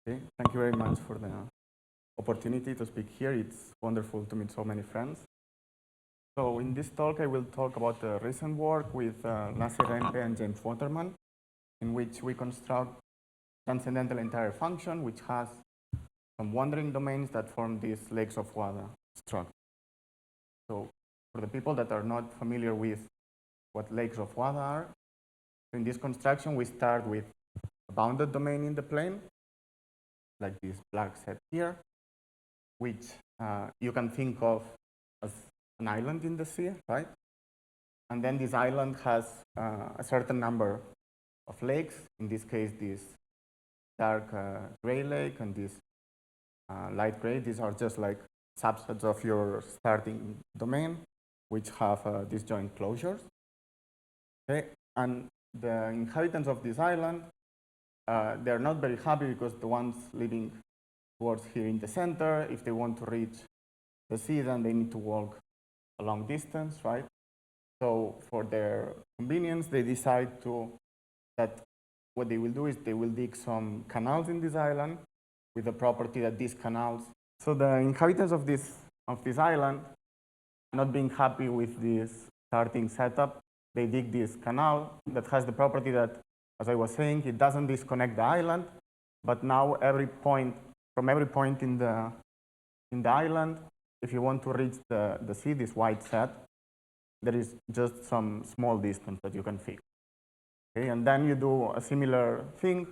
Okay, thank you very much for the opportunity to speak here. It's wonderful to meet so many friends. So in this talk, I will talk about the recent work with Hennenfent and James Waterman, in which we construct transcendental entire function, which has some wandering domains that form these lakes of Wada structure. So for the people that are not familiar with what lakes of Wada are, in this construction, we start with a bounded domain in the plane, like this black set here, which you can think of as an island in the sea, right? And then this island has a certain number of lakes, in this case, this dark gray lake and this light gray. These are just like subsets of your starting domain, which have disjoint closures. Okay, and the inhabitants of this island, they're not very happy because the ones living towards here in the center, if they want to reach the sea, then they need to walk a long distance, right? So for their convenience, they decide that what they will do is they will dig some canals in this island with the property that these canals. So the inhabitants of this island, not being happy with this starting setup, they dig this canal that has the property that, as I was saying, it doesn't disconnect the island, but now from every point in the island, if you want to reach the sea, this white set, there is just some small distance that you can fix. Okay, and then you do a similar thing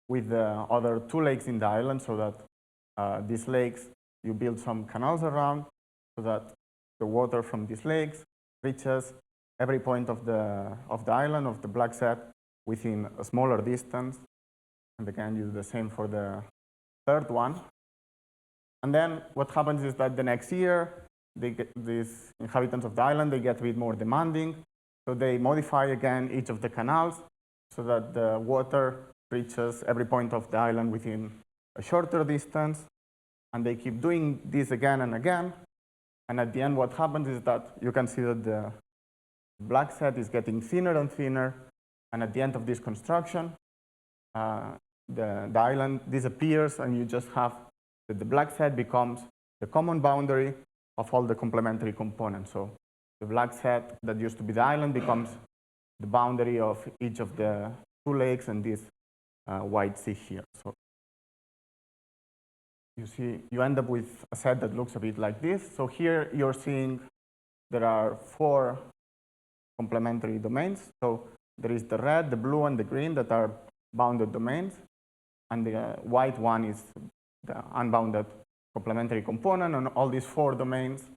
with the other two lakes in the island, so that these lakes, you build some canals around, so that the water from these lakes reaches every point of the island, of the black set, within a smaller distance. And again, you do the same for the third one. And then what happens is that the next year, these inhabitants of the island, they get a bit more demanding. So they modify again each of the canals so that the water reaches every point of the island within a shorter distance. And they keep doing this again and again. And at the end, what happens is that you can see that the black set is getting thinner and thinner. And at the end of this construction, the island disappears, and you just have that the black set becomes the common boundary of all the complementary components. So the black set that used to be the island becomes the boundary of each of the two lakes and this white sea here. So you see, you end up with a set that looks a bit like this. So here you're seeing there are 4 complementary domains. So there is the red, the blue, and the green that are bounded domains. And the white one is the unbounded complementary component. And all these 4 domains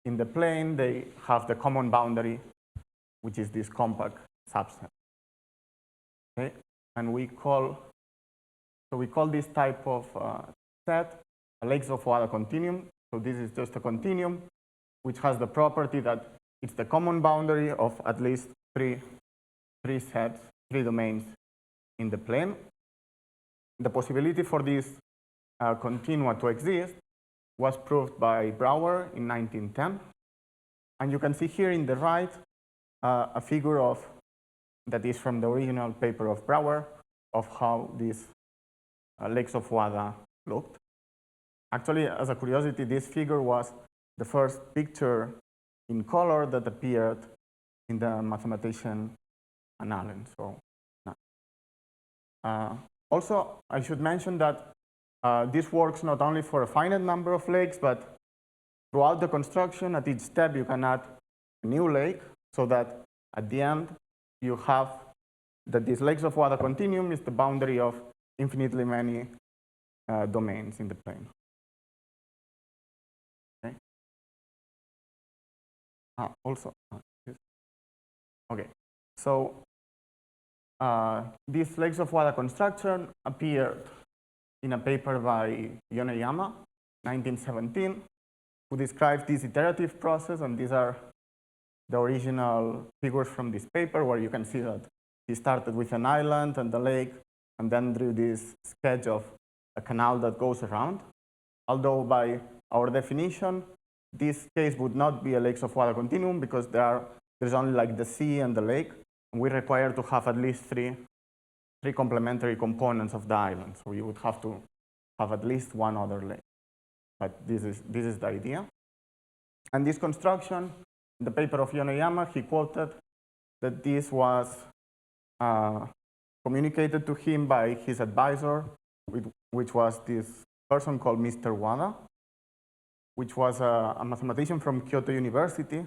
in the plane, they have the common boundary, which is this compact subset. Okay? And we call this type of set a lakes of Wada continuum. So this is just a continuum which has the property that it's the common boundary of at least three domains in the plane. The possibility for this continua to exist was proved by Brouwer in 1910. And you can see here in the right a figure that is from the original paper of Brouwer of how these lakes of Wada looked. Actually, as a curiosity, this figure was the first picture in color that appeared in the mathematician Allen. So, also, I should mention that this works not only for a finite number of lakes, but throughout the construction, at each step, you can add a new lake, so that at the end, you have that this lakes of Wada continuum is the boundary of infinitely many domains in the plane. Okay. Okay. So these lakes of Wada construction appeared in a paper by Yoneyama, 1917, who describes this iterative process, and these are the original figures from this paper, where you can see that he started with an island and the lake, and then drew this sketch of a canal that goes around. Although by our definition, this case would not be a lakes of Wada continuum, because there's only like the sea and the lake, and we require to have at least three complementary components of the island. So you would have to have at least one other lake. But this is the idea. And this construction, in the paper of Yoneyama, he quoted that this was communicated to him by his advisor, which was this person called Mr. Wada, which was a mathematician from Kyoto University.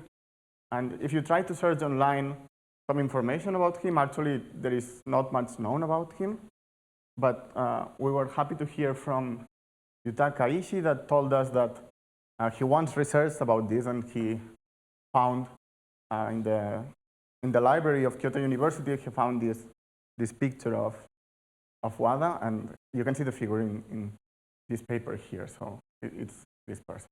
And if you try to search online some information about him, actually there is not much known about him. But we were happy to hear from Yutakaishi that told us that he once researched about this, and he found in the library of Kyoto University, he found this picture of Wada, and you can see the figure in this paper here. So it's this person.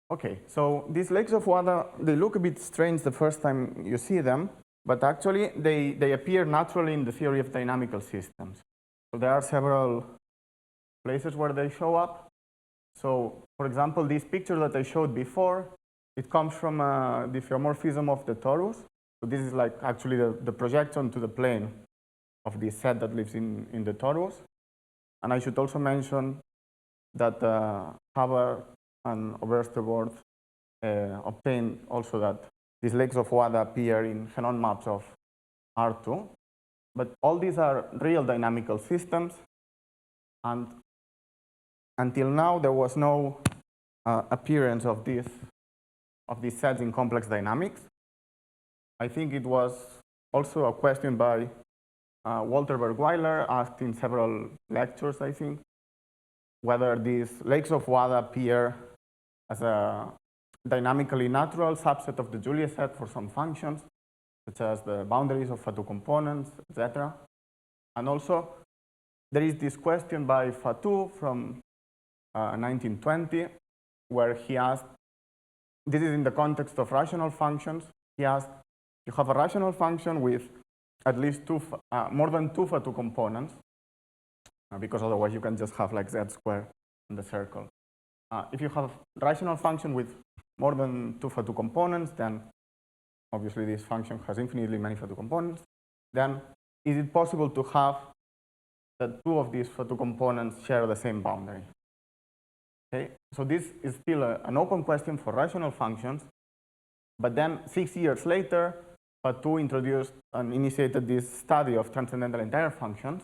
Okay, so these lakes of Wada, they look a bit strange the first time you see them, but actually they appear naturally in the theory of dynamical systems. So there are several places where they show up. So for example, this picture that I showed before, it comes from the diffeomorphism of the torus. So this is like actually the projection to the plane of this set that lives in the torus. And I should also mention that Haber and Oberstebord obtained also that these lakes of Wada appear in Henon maps of R2. But all these are real dynamical systems, and until now there was no appearance of these sets in complex dynamics. I think it was also a question by Walter Bergweiler, asked in several lectures, I think, whether these lakes of Wada appear as a dynamically natural subset of the Julia set for some functions, such as the boundaries of Fatou components, etc. And also, there is this question by Fatou from 1920, where he asked, this is in the context of rational functions, he asked, you have a rational function with at least more than two Fatou components, because otherwise you can just have like z squared in the circle. If you have a rational function with more than two Fatou components, then obviously this function has infinitely many Fatou components. Then is it possible to have that two of these Fatou components share the same boundary? Okay, so this is still an open question for rational functions. But then 6 years later, Fatou introduced and initiated this study of transcendental entire functions.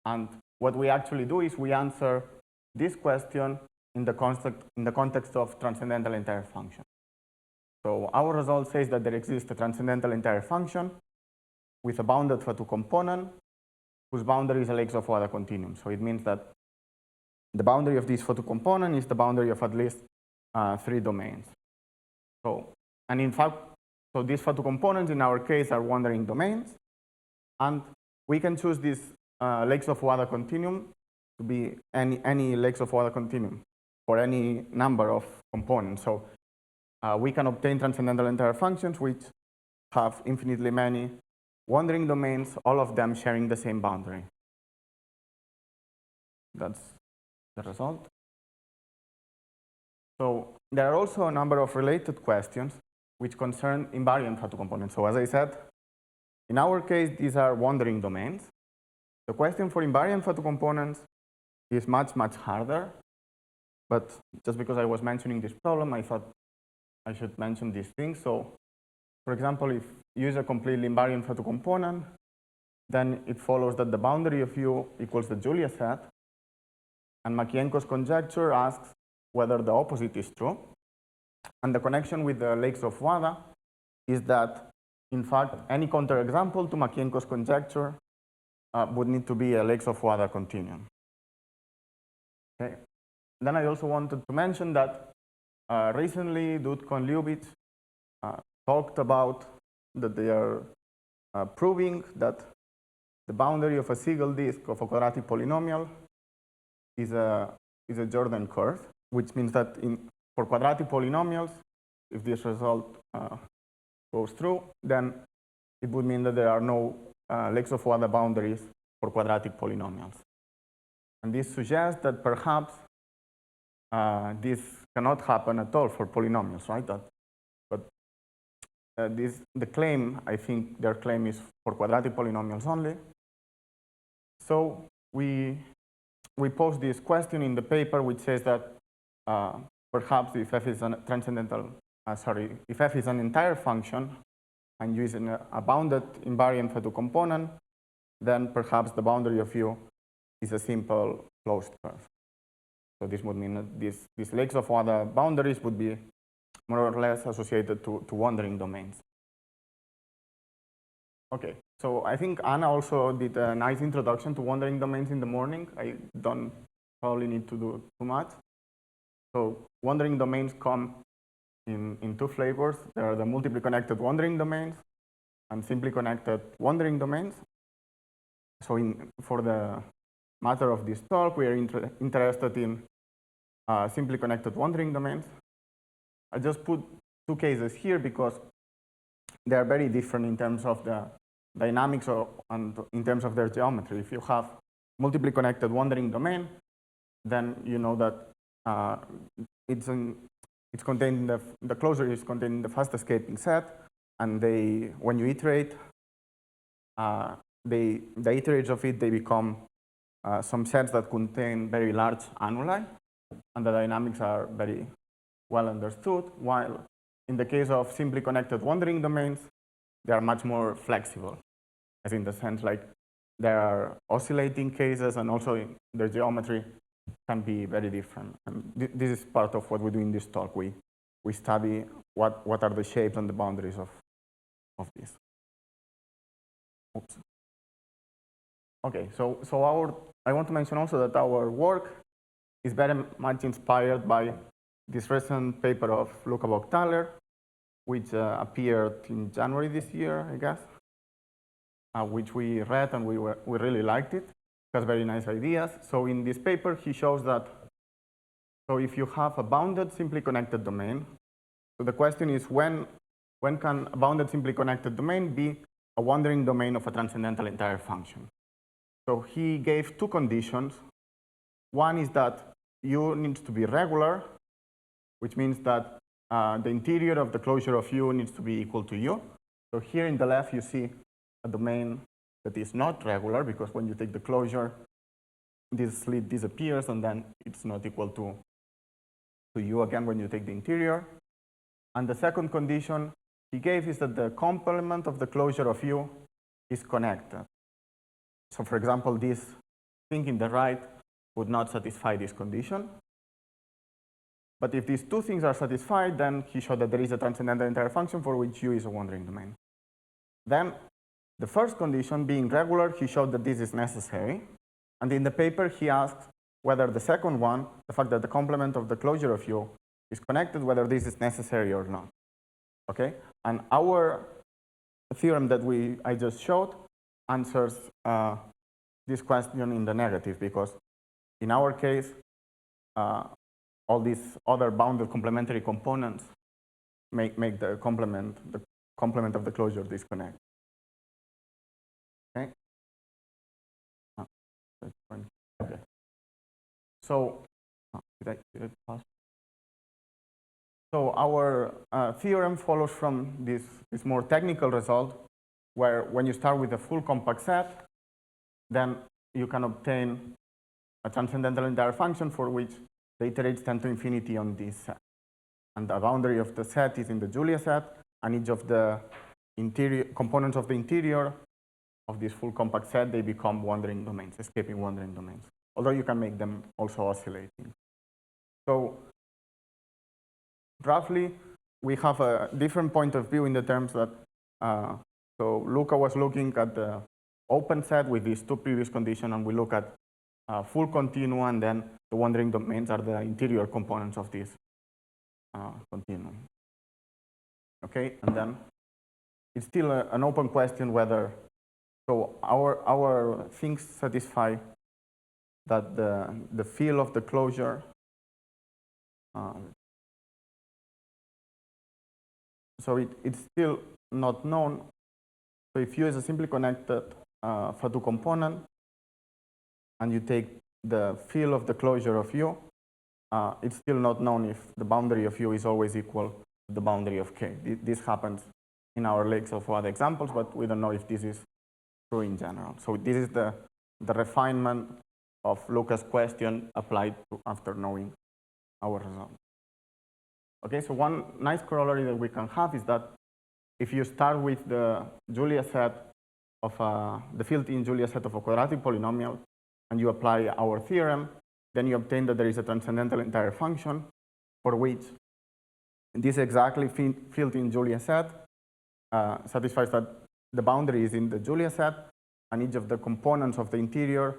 And what we actually do is we answer this question in the context of transcendental entire function. So our result says that there exists a transcendental entire function with a bounded Fatou component whose boundary is a lakes of Wada continuum. So it means that the boundary of this Fatou component is the boundary of at least 3 domains. So, and in fact, so these Fatou components in our case are wandering domains, and we can choose this lakes of Wada continuum to be any lakes of Wada continuum for any number of components. So we can obtain transcendental entire functions which have infinitely many wandering domains, all of them sharing the same boundary. That's the result. So there are also a number of related questions which concern invariant Fatou components. So as I said, in our case, these are wandering domains. The question for invariant Fatou components is much, much harder. But just because I was mentioning this problem, I thought I should mention these things. So for example, if you use a completely invariant Fatou component, then it follows that the boundary of U equals the Julia set. And Makienko's conjecture asks whether the opposite is true. And the connection with the lakes of Wada is that, in fact, any counterexample to Makienko's conjecture would need to be a lakes of Wada continuum. Okay. Then I also wanted to mention that recently Dudko and Lyubich talked about that they are proving that the boundary of a Siegel disk of a quadratic polynomial is a Jordan curve, which means that for quadratic polynomials, if this result goes through, then it would mean that there are no lakes of Wada boundaries for quadratic polynomials. And this suggests that perhaps this cannot happen at all for polynomials, right? The claim, I think their claim is for quadratic polynomials only. So we we pose this question in the paper, which says that perhaps if f is a transcendental, if f is an entire function and using a bounded invariant Fatou component, then perhaps the boundary of U is a simple closed curve. So this would mean that these legs of Wada boundaries would be more or less associated to wandering domains. Okay, so I think Anna also did a nice introduction to wandering domains in the morning. I don't probably need to do too much. So wandering domains come in two flavors. There are the multiply connected wandering domains and simply connected wandering domains. So for the matter of this talk, we are interested in simply connected wandering domains. I just put two cases here because they are very different in terms of the dynamics and in terms of their geometry. If you have multiply connected wandering domain, then you know that it's contained in the closure is contained in the fast escaping set, and when you iterate, the iterates of it, they become some sets that contain very large annuli, and the dynamics are very well understood, while in the case of simply connected wandering domains, they are much more flexible, as in the sense like there are oscillating cases, and also their geometry can be very different. And this is part of what we do in this talk. We study what are the shapes and the boundaries of this. Oops. Okay, so I want to mention also that our work is very much inspired by this recent paper of Luca Bochthaler, which appeared in January this year, I guess, which we read and we really liked it. It has very nice ideas. So in this paper, he shows that, so if you have a bounded simply connected domain, so the question is when can a bounded simply connected domain be a wandering domain of a transcendental entire function? So he gave two conditions. One is that U needs to be regular, which means that the interior of the closure of U needs to be equal to U. So here in the left, you see a domain that is not regular, because when you take the closure, this slit disappears, and then it's not equal to U again when you take the interior. And the second condition he gave is that the complement of the closure of U is connected. So for example, this thing in the right would not satisfy this condition. But if these two things are satisfied, then he showed that there is a transcendental entire function for which U is a wandering domain. Then the first condition, being regular, he showed that this is necessary. And in the paper, he asked whether the second one, the fact that the complement of the closure of U is connected, whether this is necessary or not. Okay? And our theorem that I just showed answers this question in the negative, because in our case, all these other bounded complementary components make the complement of the closure disconnect. Okay. Okay. So, did I pass? So our theorem follows from this more technical result, where when you start with a full compact set, then you can obtain a transcendental entire function for which the iterates tend to infinity on this set. And the boundary of the set is in the Julia set, and each of the interior components of the interior of this full compact set, they become wandering domains, escaping wandering domains, although you can make them also oscillating. So roughly, we have a different point of view in the terms that, so Luca was looking at the open set with these two previous conditions, and we look at full continuum, and then the wandering domains are the interior components of this continuum. Okay, and then it's still an open question whether, so our things satisfy that the field of the closure, so it's still not known. So if U is a simply connected Fatou component, and you take the field of the closure of U, it's still not known if the boundary of U is always equal to the boundary of K. This happens in our legs of Wada examples, but we don't know if this is true in general. So this is the refinement of Luca's question applied after knowing our result. Okay, so one nice corollary that we can have is that if you start with the Julia set of the field in Julia set of a quadratic polynomial, and you apply our theorem, then you obtain that there is a transcendental entire function for which this exactly field in Julia set satisfies that the boundary is in the Julia set, and each of the components of the interior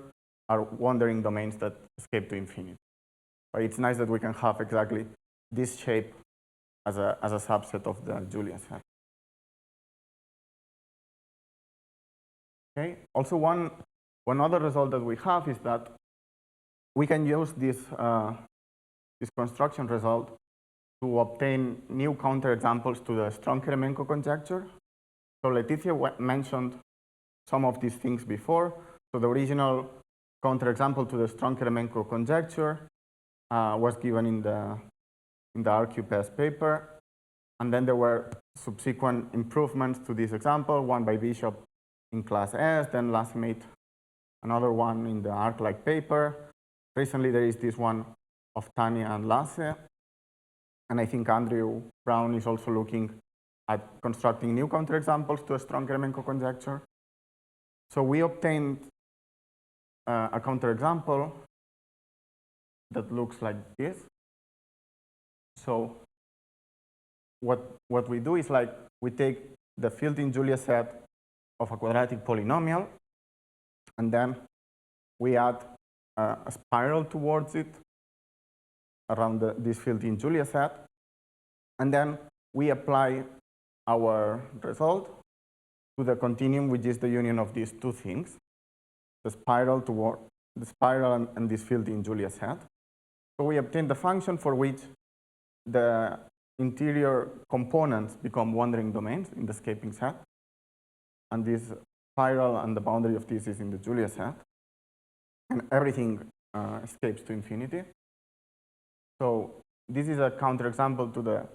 are wandering domains that escape to infinity. But it's nice that we can have exactly this shape as a subset of the Julia set. Okay. Also, one other result that we have is that we can use this construction result to obtain new counterexamples to the Strong-Kirilenko conjecture. So Leticia mentioned some of these things before. So the original counterexample to the Strong-Kirilenko conjecture was given in the RQPS paper, and then there were subsequent improvements to this example, one by Bishop in class S, then Lasse made another one in the ArcLight paper. Recently there is this one of Tanya and Lasse, and I think Andrew Brown is also looking at constructing new counterexamples to a Strong-Kirilenko conjecture. So we obtained a counterexample that looks like this. So what we do is like we take the field in Julia set of a quadratic polynomial, and then we add a spiral towards it around this field in Julia set, and then we apply our result to the continuum, which is the union of these two things, the spiral and this field in Julia set. So we obtain the function for which the interior components become wandering domains in the escaping set, and this spiral and the boundary of this is in the Julia set, and everything escapes to infinity. So this is a counterexample to the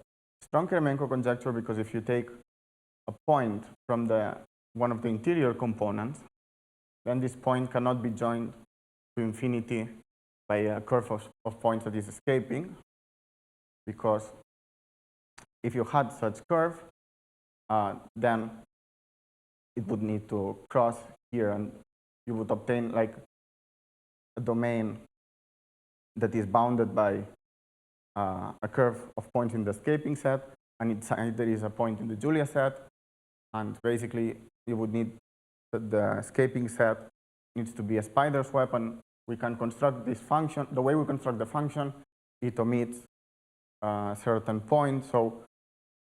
Strong-Kirilenko conjecture, because if you take a point from one of the interior components, then this point cannot be joined to infinity by a curve of points that is escaping, because if you had such curve, then it would need to cross here, and you would obtain like a domain that is bounded by a curve of points in the escaping set, and inside there is a point in the Julia set, and basically you would need the escaping set needs to be a spider's web, and we can construct this function. The way we construct the function, it omits certain points, so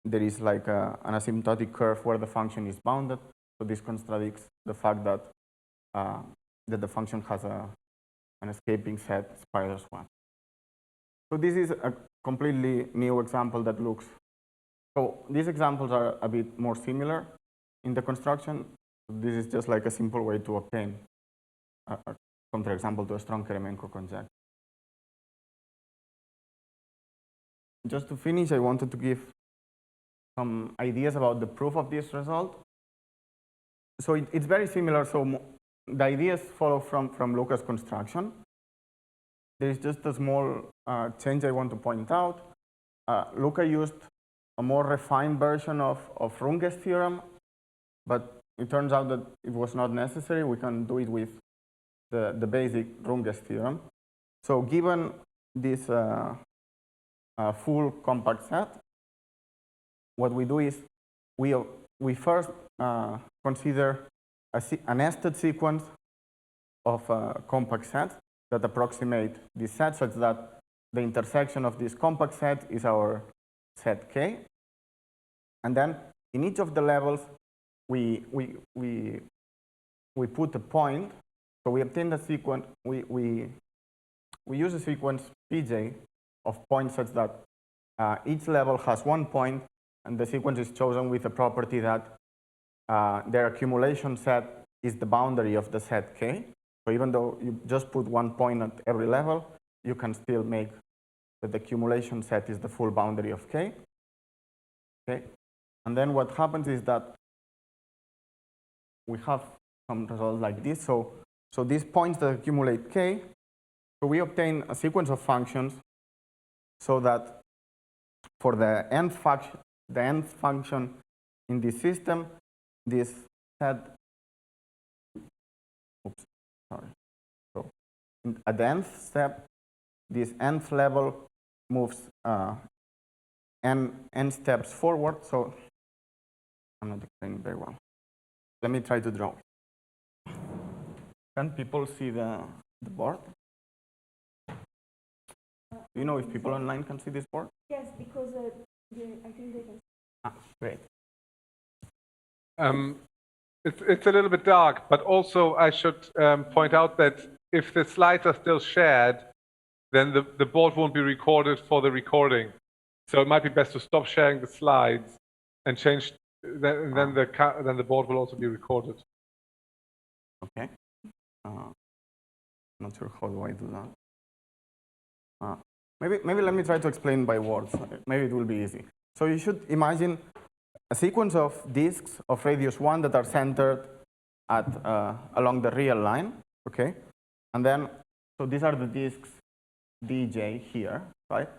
there is like an asymptotic curve where the function is bounded. So this contradicts the fact that the function has an escaping set spider's web. So this is a completely new example that looks. So these examples are a bit more similar in the construction. This is just like a simple way to obtain a counterexample to a Strong-Kirilenko conjecture. Just to finish, I wanted to give some ideas about the proof of this result. So it's very similar. So the ideas follow from Luca's construction. There is just a small change I want to point out. Luca used a more refined version of Runge's theorem, but it turns out that it was not necessary. We can do it with the basic Runge's theorem. So given this full compact set, what we do is we first consider a nested sequence of compact sets that approximate this set, such that the intersection of this compact set is our set K. And then in each of the levels, we put a point. So we obtain the sequence. We use a sequence Pj of points such that each level has one point, and the sequence is chosen with the property that their accumulation set is the boundary of the set K. So even though you just put one point at every level, you can still make that the accumulation set is the full boundary of K. Okay. And then what happens is that we have some results like this. So these points that accumulate K, So we obtain a sequence of functions so that for the nth function in this system, this set, oops, sorry. So at the nth step, this nth level moves n steps forward. So I'm not explaining very well. Let me try to draw. Can people see the board? Do you know if people online can see this board? Yes, because I think they can. Ah, great. It's a little bit dark, but also I should point out that if the slides are still shared, then the board won't be recorded for the recording. So it might be best to stop sharing the slides and change. Then the board will also be recorded. Okay. Not sure how do I do that. Maybe let me try to explain by words. Maybe it will be easy. So you should imagine a sequence of disks of radius 1 that are centered at along the real line. Okay, and then so these are the disks dj here, right?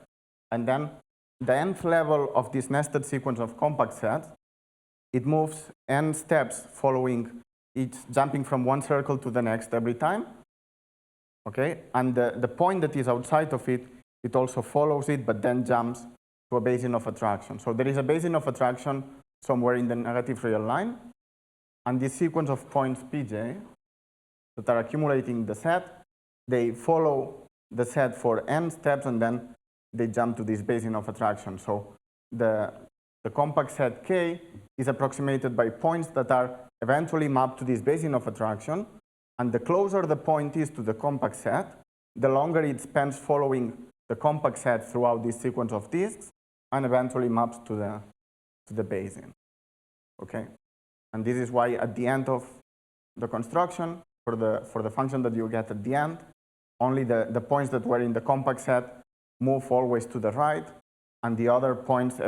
And then the nth level of this nested sequence of compact sets, it moves n steps following each, jumping from one circle to the next every time. Okay, and the point that is outside of it, it also follows it, but then jumps to a basin of attraction. So there is a basin of attraction somewhere in the negative real line, and this sequence of points pj that are accumulating the set, they follow the set for n steps, and then they jump to this basin of attraction. So the compact set K is approximated by points that are eventually mapped to this basin of attraction, and the closer the point is to the compact set, the longer it spends following the compact set throughout this sequence of disks, and eventually maps to the basin. Okay, and this is why at the end of the construction, for the function that you get at the end, only the points that were in the compact set move always to the right, and the other points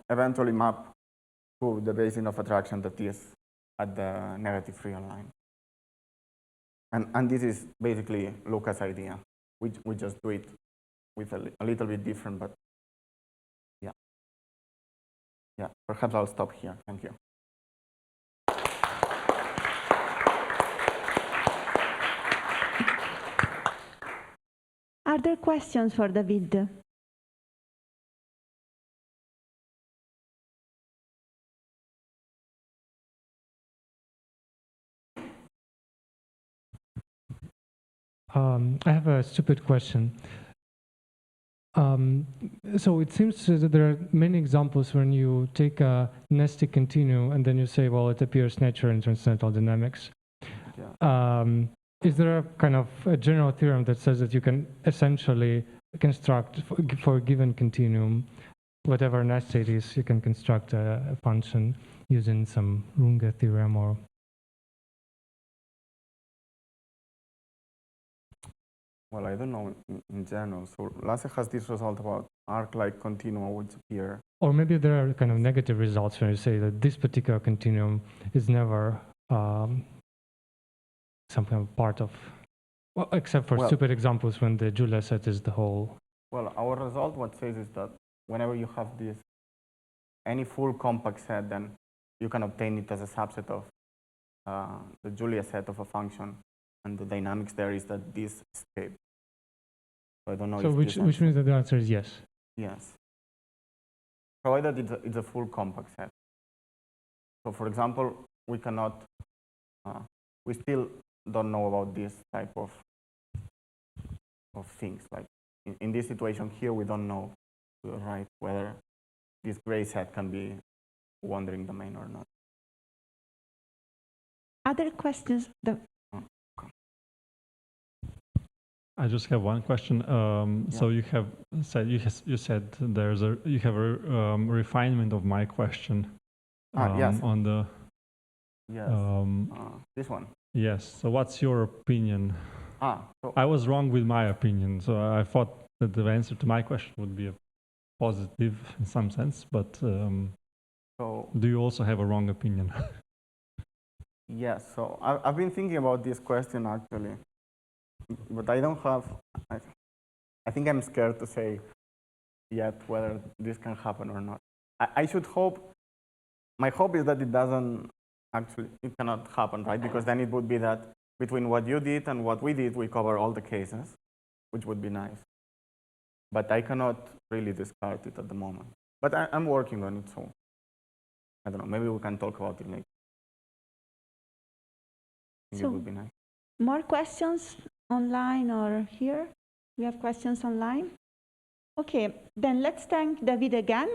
eventually map to the basin of attraction that is at the negative real line. And this is basically Luca's idea. We just do it with a little bit different, but yeah. Yeah, perhaps I'll stop here. Thank you. Are there questions for David? I have a stupid question. So it seems that there are many examples when you take a nested continuum and then you say, well, it appears natural in transcendental dynamics. Yeah. Is there a kind of a general theorem that says that you can essentially construct for a given continuum, whatever nested is, you can construct a function using some Runge theorem or? Well, I don't know in general. So Lasse has this result about arc-like continua which appear. Or maybe there are kind of negative results when you say that this particular continuum is never some kind of part of, well, except for stupid examples when the Julia set is the whole. Well, our result what says is that whenever you have this, any full compact set, then you can obtain it as a subset of the Julia set of a function. And the dynamics there is that this escape. So I don't know. So which means that the answer is yes. Yes. Provided it's a full compact set. So for example, we cannot. We still don't know about this type of things. Like in this situation here, we don't know to the right whether this gray set can be wandering domain or not. Other questions? I just have one question. So you have said you said you have a refinement of my question. Yes. On the this one. Yes. So what's your opinion? So I was wrong with my opinion. So I thought that the answer to my question would be a positive in some sense, but so do you also have a wrong opinion? Yes. So I've been thinking about this question actually. but I don't have, I think I'm scared to say yet whether this can happen or not. I should hope, my hope is that it doesn't actually, it cannot happen, right? Because then it would be that between what you did and what we did, we cover all the cases, which would be nice. But I cannot really discard it at the moment. But I'm working on it, so I don't know, maybe we can talk about it later. I think it would be nice. More questions online or here? We have questions online? Okay, then let's thank David again